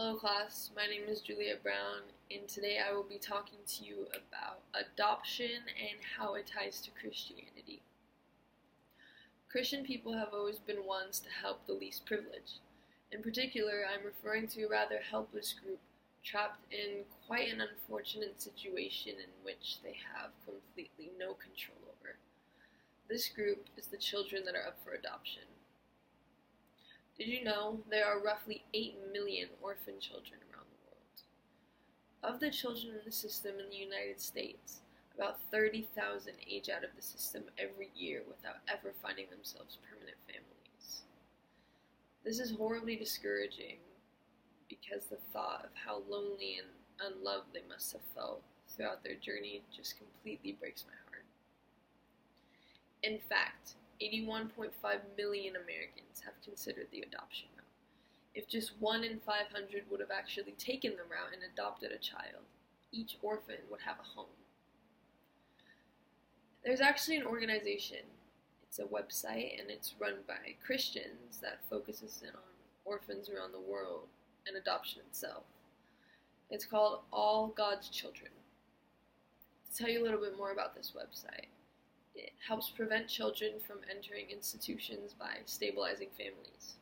Hello class, my name is Juliet Brown, and today I will be talking to you about adoption and how it ties to Christianity. Christian people have always been ones to help the least privileged. In particular, I'm referring to a rather helpless group trapped in quite an unfortunate situation in which they have completely no control over. This group is the children that are up for adoption. Did you know there are roughly 8 million orphan children around the world? Of the children in the system in the United States, about 30,000 age out of the system every year without ever finding themselves permanent families. This is horribly discouraging because the thought of how lonely and unloved they must have felt throughout their journey just completely breaks my heart. In fact, 81.5 million Americans have considered the adoption route. If just 1 in 500 would have actually taken the route and adopted a child, each orphan would have a home. There's actually an organization, it's a website, and it's run by Christians that focuses in on orphans around the world and adoption itself. It's called All God's Children. To tell you a little bit more about this website, it helps prevent children from entering institutions by stabilizing families.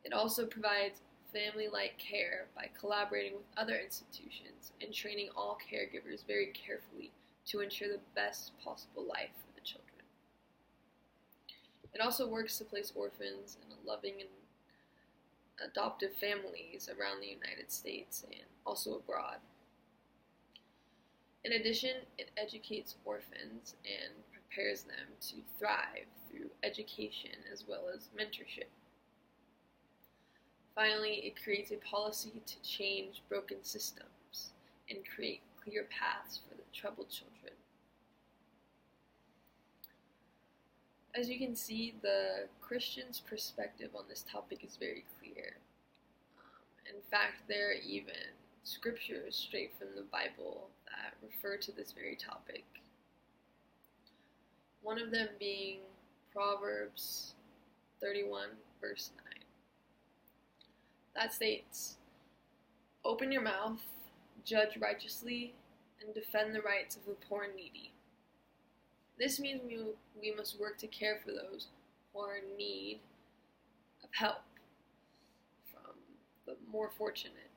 It also provides family-like care by collaborating with other institutions and training all caregivers very carefully to ensure the best possible life for the children. It also works to place orphans in loving and adoptive families around the United States and also abroad. In addition, it educates orphans and prepares them to thrive through education as well as mentorship. Finally, it creates a policy to change broken systems and create clear paths for the troubled children. As you can see, the Christian's perspective on this topic is very clear. In fact, there are even scriptures straight from the Bible that refer to this very topic. One of them being Proverbs 31, verse 9. That states, "Open your mouth, judge righteously, and defend the rights of the poor and needy." This means we must work to care for those who are in need of help from the more fortunate.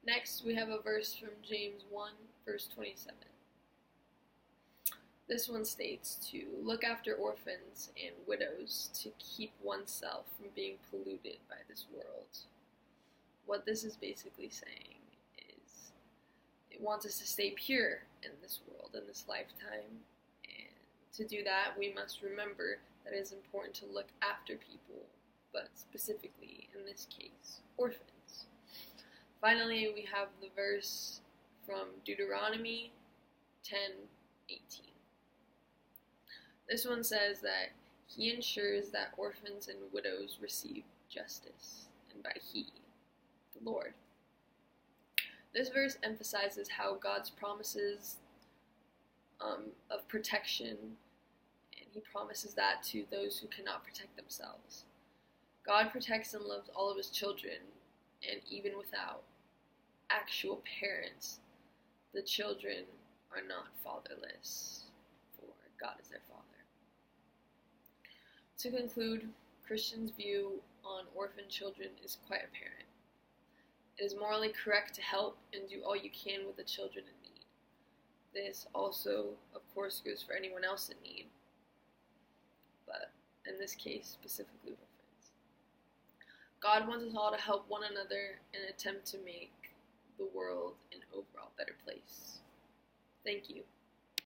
Next, we have a verse from James 1, verse 27. This one states to look after orphans and widows to keep oneself from being polluted by this world. What this is basically saying is it wants us to stay pure in this world, in this lifetime. And to do that, we must remember that it is important to look after people, but specifically, in this case, orphans. Finally, we have the verse from Deuteronomy 10:18. This one says that he ensures that orphans and widows receive justice, and by he, the Lord. This verse emphasizes how God's promises of protection, and he promises that to those who cannot protect themselves. God protects and loves all of his children, and even without actual parents, the children are not fatherless, for God is their Father. To conclude, Christians' view on orphan children is quite apparent. It is morally correct to help and do all you can with the children in need. This also, of course, goes for anyone else in need, but in this case, specifically orphans. God wants us all to help one another and attempt to make the world an overall better place. Thank you.